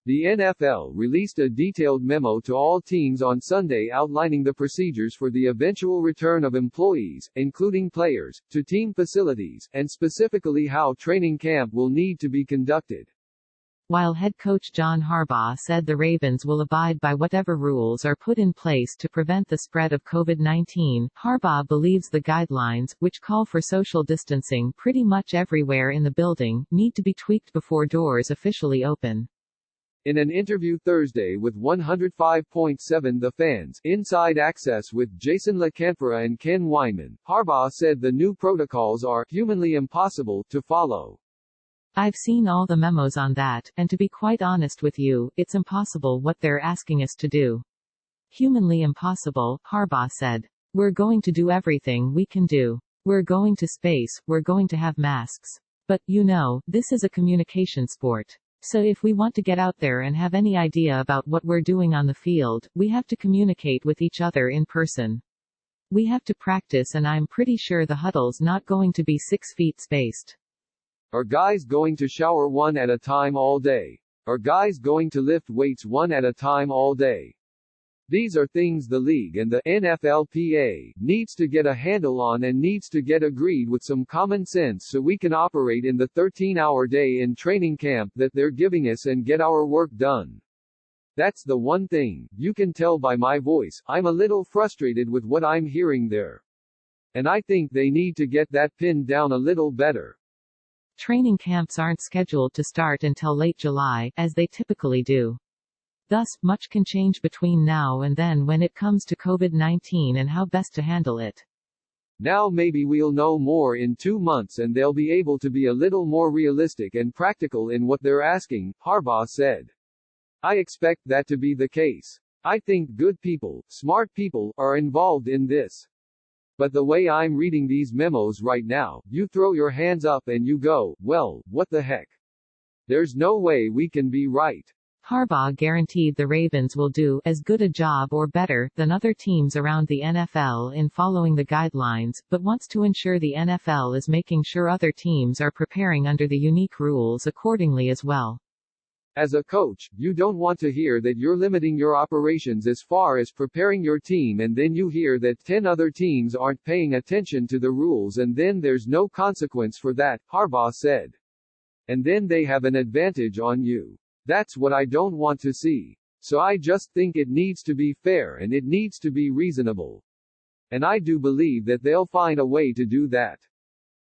The NFL released a detailed memo to all teams on Sunday outlining the procedures for the eventual return of employees, including players, to team facilities, and specifically how training camp will need to be conducted. While head coach John Harbaugh said the Ravens will abide by whatever rules are put in place to prevent the spread of COVID-19, Harbaugh believes the guidelines, which call for social distancing pretty much everywhere in the building, need to be tweaked before doors officially open. In an interview Thursday with 105.7 The Fans, Inside Access with Jason LaCanfora and Ken Weinman, Harbaugh said the new protocols are humanly impossible to follow. I've seen all the memos on that, and to be quite honest with you, it's impossible what they're asking us to do. Humanly impossible, Harbaugh said. We're going to do everything we can do. We're going to space, we're going to have masks. But, this is a communication sport. So if we want to get out there and have any idea about what we're doing on the field, we have to communicate with each other in person. We have to practice, and I'm pretty sure the huddle's not going to be 6 feet spaced. Are guys going to shower one at a time all day? Are guys going to lift weights one at a time all day? These are things the league and the NFLPA needs to get a handle on and needs to get agreed with some common sense so we can operate in the 13-hour day in training camp that they're giving us and get our work done. That's the one thing, you can tell by my voice, I'm a little frustrated with what I'm hearing there. And I think they need to get that pinned down a little better. Training camps aren't scheduled to start until late July, as they typically do. Thus, much can change between now and then when it comes to COVID-19 and how best to handle it. Now maybe we'll know more in 2 months and they'll be able to be a little more realistic and practical in what they're asking, Harbaugh said. I expect that to be the case. I think good people, smart people, are involved in this. But the way I'm reading these memos right now, you throw your hands up and you go, well, what the heck? There's no way we can be right. Harbaugh guaranteed the Ravens will do as good a job or better than other teams around the NFL in following the guidelines, but wants to ensure the NFL is making sure other teams are preparing under the unique rules accordingly as well. As a coach, you don't want to hear that you're limiting your operations as far as preparing your team and then you hear that 10 other teams aren't paying attention to the rules and then there's no consequence for that, Harbaugh said. And then they have an advantage on you. That's what I don't want to see. So I just think it needs to be fair and it needs to be reasonable. And I do believe that they'll find a way to do that.